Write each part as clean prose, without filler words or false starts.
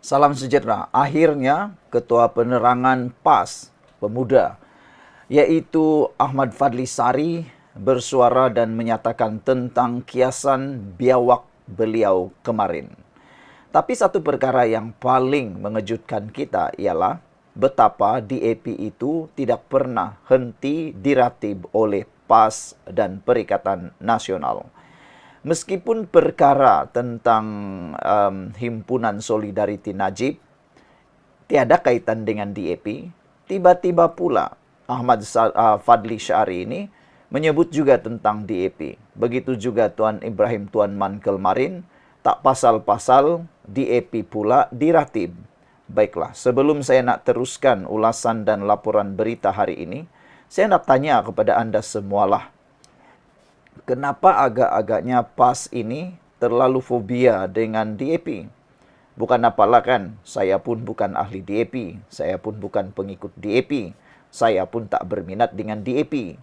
Salam sejahtera. Akhirnya Ketua Penerangan PAS Pemuda, yaitu Ahmad Fadli Sari, bersuara dan menyatakan tentang kiasan biawak beliau kemarin. Tapi satu perkara yang paling mengejutkan kita ialah betapa DAP itu tidak pernah henti diratib oleh PAS dan Perikatan Nasional. Meskipun perkara tentang Himpunan Solidariti Najib tiada kaitan dengan DAP, tiba-tiba pula Fadli Syari ini menyebut juga tentang DAP. Begitu juga Tuan Ibrahim Tuan Man kemarin, tak pasal-pasal DAP pula diratib. Baiklah, sebelum saya nak teruskan ulasan dan laporan berita hari ini, saya nak tanya kepada anda semualah. Kenapa agak-agaknya PAS ini terlalu fobia dengan DAP? Bukan apalah kan, saya pun bukan ahli DAP, saya pun bukan pengikut DAP, saya pun tak berminat dengan DAP.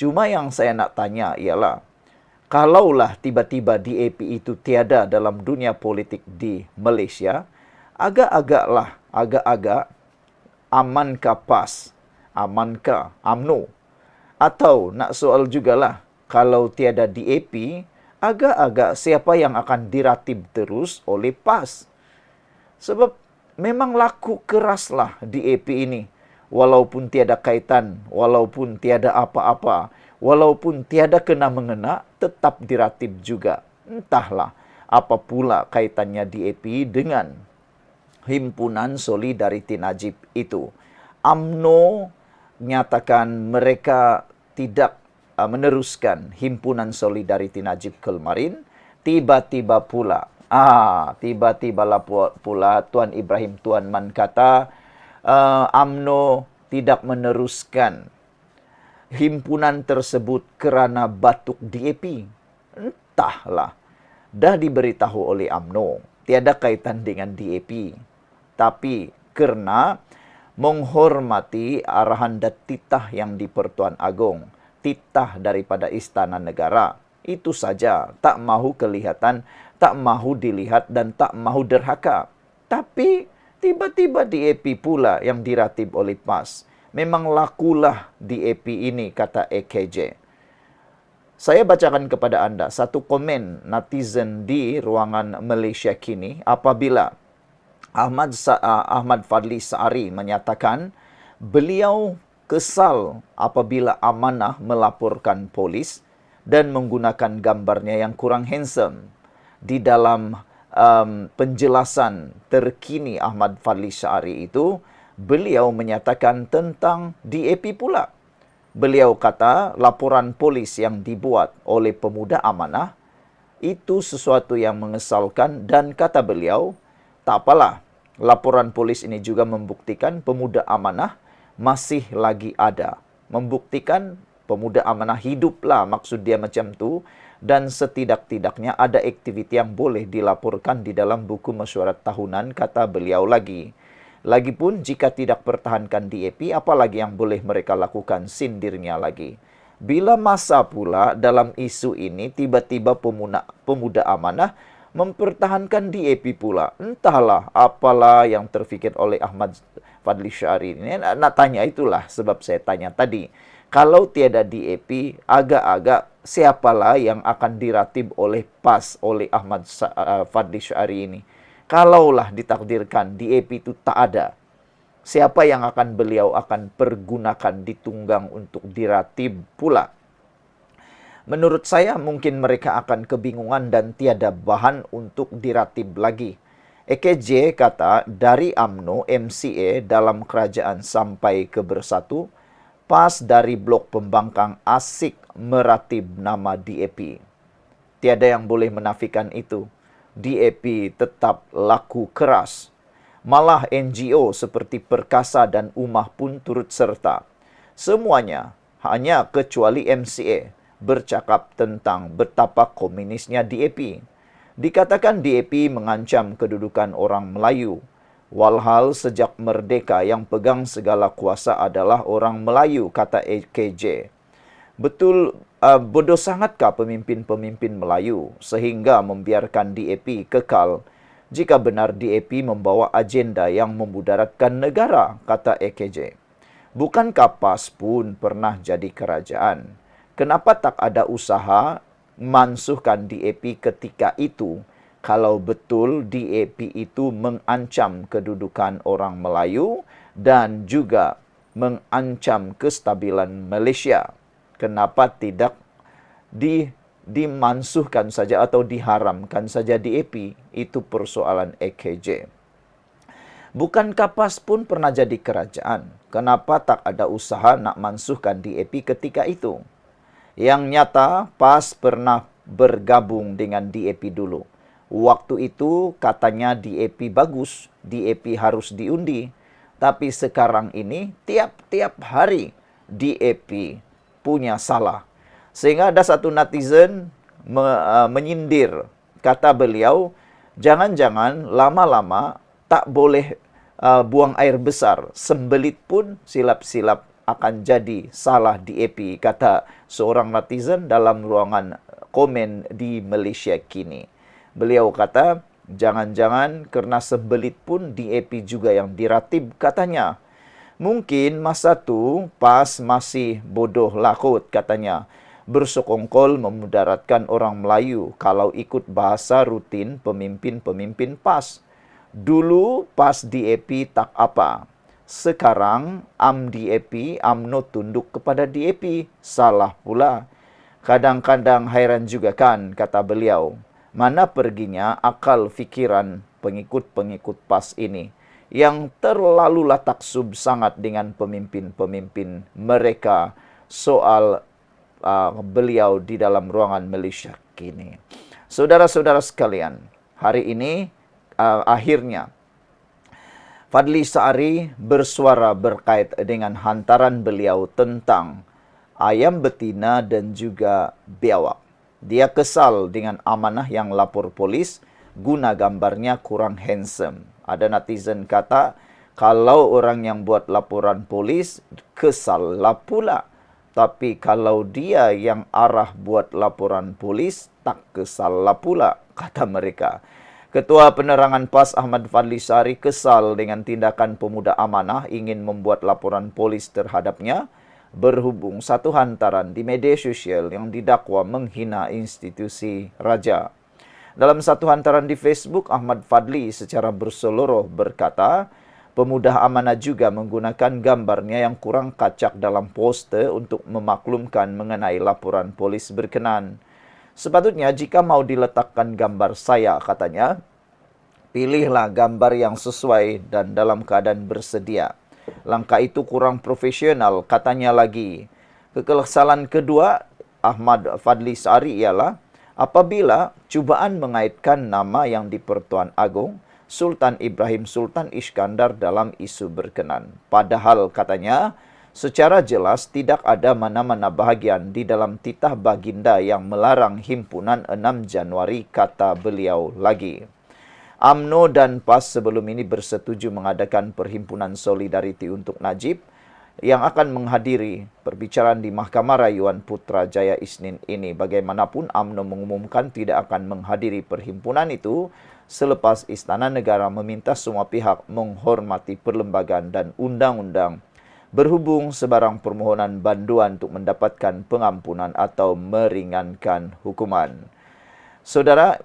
Cuma yang saya nak tanya ialah, kalaulah tiba-tiba DAP itu tiada dalam dunia politik di Malaysia, agak-agak amankah PAS, amankah UMNO? Atau nak soal jugalah, kalau tiada DAP, agak-agak siapa yang akan diratib terus oleh PAS? Sebab memang laku keraslah DAP ini. Walaupun tiada kaitan, walaupun tiada apa-apa, walaupun tiada kena-mengena, tetap diratib juga. Entahlah apa pula kaitannya DAP dengan Himpunan Solidariti Najib itu. UMNO nyatakan mereka tidak meneruskan Himpunan Solidariti Najib kemarin. Tiba-tiba pula Tuan Ibrahim Tuan Man kata UMNO tidak meneruskan himpunan tersebut kerana batuk DAP. Entahlah, dah diberitahu oleh UMNO tiada kaitan dengan DAP, tapi kerana menghormati arahan dan titah yang di Pertuan Agong, titah daripada Istana Negara. Itu saja, tak mahu kelihatan, tak mahu dilihat dan tak mahu derhaka. Tapi tiba-tiba DAP pula yang diratib oleh PAS. Memang lakulah DAP ini, kata AKJ. Saya bacakan kepada anda satu komen netizen di ruangan Malaysia Kini apabila Ahmad Fadli Sari menyatakan beliau kesal apabila Amanah melaporkan polis dan menggunakan gambarnya yang kurang handsome. Di dalam penjelasan terkini Ahmad Fadli Sari itu, beliau menyatakan tentang DAP pula. Beliau kata laporan polis yang dibuat oleh pemuda Amanah itu sesuatu yang mengesalkan dan kata beliau, tak apalah, laporan polis ini juga membuktikan pemuda Amanah masih lagi ada. Membuktikan pemuda Amanah hiduplah, maksud dia macam tu, dan setidak-tidaknya ada aktiviti yang boleh dilaporkan di dalam buku mesyuarat tahunan, kata beliau lagi. Lagipun jika tidak pertahankan DAP, apalagi yang boleh mereka lakukan, sindirnya lagi. Bila masa pula dalam isu ini tiba-tiba pemuda Amanah mempertahankan DAP pula. Entahlah apalah yang terfikir oleh Ahmad Fadli Syari ini. Nak tanya itulah sebab saya tanya tadi. Kalau tiada DAP, agak-agak siapalah yang akan diratib oleh PAS, oleh Ahmad Fadli Syari ini. Kalaulah ditakdirkan DAP itu tak ada, siapa yang akan beliau akan pergunakan, ditunggang untuk diratib pula? Menurut saya mungkin mereka akan kebingungan dan tiada bahan untuk diratib lagi. AKJ kata dari UMNO MCA dalam kerajaan sampai ke Bersatu, PAS dari blok pembangkang asik meratib nama DAP. Tiada yang boleh menafikan itu. DAP tetap laku keras. Malah NGO seperti Perkasa dan Ummah pun turut serta. Semuanya, hanya kecuali MCA, bercakap tentang betapa komunisnya DAP. Dikatakan DAP mengancam kedudukan orang Melayu. Walhal sejak merdeka yang pegang segala kuasa adalah orang Melayu, kata AKJ. Betul, bodoh sangatkah pemimpin-pemimpin Melayu sehingga membiarkan DAP kekal jika benar DAP membawa agenda yang memudaratkan negara, kata AKJ. Bukankah PAS pun pernah jadi kerajaan? Kenapa tak ada usaha mansuhkan DAP ketika itu kalau betul DAP itu mengancam kedudukan orang Melayu dan juga mengancam kestabilan Malaysia? Kenapa tidak dimansuhkan saja atau diharamkan saja DAP? Itu persoalan AKJ. Bukankah PAS pun pernah jadi kerajaan? Kenapa tak ada usaha nak mansuhkan DAP ketika itu? Yang nyata, PAS pernah bergabung dengan DAP dulu. Waktu itu katanya DAP bagus, DAP harus diundi. Tapi sekarang ini tiap-tiap hari DAP punya salah. Sehingga ada satu netizen menyindir. Kata beliau, jangan-jangan lama-lama tak boleh buang air besar. Sembelit pun silap-silap akan jadi salah DAP, kata seorang netizen dalam ruangan komen di Malaysia kini. Beliau kata, jangan-jangan kerana sembelit pun DAP juga yang diratib, katanya. Mungkin masa tu PAS masih bodoh lakut, katanya. Bersekongkol memudaratkan orang Melayu kalau ikut bahasa rutin pemimpin-pemimpin PAS. Dulu PAS DAP tak apa. Sekarang DAP, UMNO tunduk kepada DAP. Salah pula. Kadang-kadang hairan juga kan, kata beliau. Mana perginya akal fikiran pengikut-pengikut PAS ini yang terlalulah taksub sangat dengan pemimpin-pemimpin mereka soal beliau di dalam ruangan Malaysia kini. Saudara-saudara sekalian, hari ini akhirnya Fadli Saari bersuara berkait dengan hantaran beliau tentang ayam betina dan juga biawak. Dia kesal dengan amanah yang lapor polis guna gambarnya kurang handsome. Ada netizen kata, kalau orang yang buat laporan polis, kesal lah pula. Tapi kalau dia yang arah buat laporan polis, tak kesal lah pula, kata mereka. Ketua Penerangan PAS Ahmad Fadli Saari kesal dengan tindakan pemuda amanah ingin membuat laporan polis terhadapnya berhubung satu hantaran di media sosial yang didakwa menghina institusi raja. Dalam satu hantaran di Facebook, Ahmad Fadli secara berseluruh berkata, pemuda amanah juga menggunakan gambarnya yang kurang kacak dalam poster untuk memaklumkan mengenai laporan polis berkenan. Sepatutnya jika mau diletakkan gambar saya, katanya, pilihlah gambar yang sesuai dan dalam keadaan bersedia. Langkah itu kurang profesional, katanya lagi. Kekesalan kedua Ahmad Fadli Saari ialah apabila cubaan mengaitkan nama yang di-Pertuan Agong Sultan Ibrahim Sultan Iskandar dalam isu berkenan. Padahal katanya, secara jelas tidak ada mana-mana bahagian di dalam titah baginda yang melarang himpunan 6 Januari, kata beliau lagi. UMNO dan PAS sebelum ini bersetuju mengadakan Perhimpunan Solidariti untuk Najib yang akan menghadiri perbicaraan di Mahkamah Rayuan Putrajaya Isnin ini. Bagaimanapun, UMNO mengumumkan tidak akan menghadiri perhimpunan itu selepas Istana Negara meminta semua pihak menghormati perlembagaan dan undang-undang berhubung sebarang permohonan banduan untuk mendapatkan pengampunan atau meringankan hukuman. Saudara,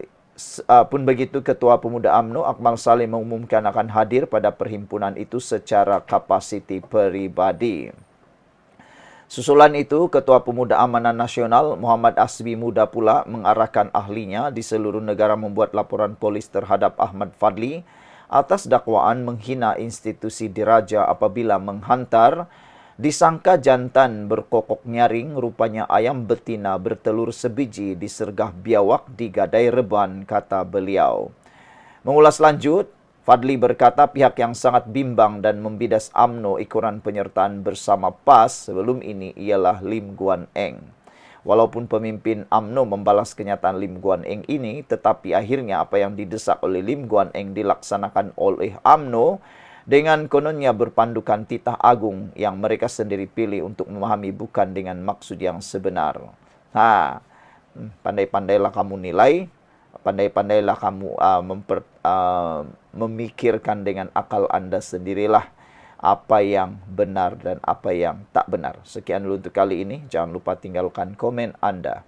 pun begitu Ketua Pemuda UMNO Akmal Saleh mengumumkan akan hadir pada perhimpunan itu secara kapasiti peribadi. Susulan itu, Ketua Pemuda Amanah Nasional Muhammad Asbi Muda pula mengarahkan ahlinya di seluruh negara membuat laporan polis terhadap Ahmad Fadli atas dakwaan menghina institusi diraja apabila menghantar disangka jantan berkokok nyaring rupanya ayam betina bertelur sebiji disergah biawak di Gadai Reban, kata beliau. Mengulas lanjut, Fadli berkata pihak yang sangat bimbang dan membidas UMNO ikuran penyertaan bersama PAS sebelum ini ialah Lim Guan Eng. Walaupun pemimpin UMNO membalas kenyataan Lim Guan Eng ini, tetapi akhirnya apa yang didesak oleh Lim Guan Eng dilaksanakan oleh UMNO dengan kononnya berpandukan titah agung yang mereka sendiri pilih untuk memahami bukan dengan maksud yang sebenar. Pandai-pandailah kamu nilai Pandai-pandailah kamu memikirkan dengan akal Anda sendirilah apa yang benar dan apa yang tak benar. Sekian dulu untuk kali ini. Jangan lupa tinggalkan komen Anda.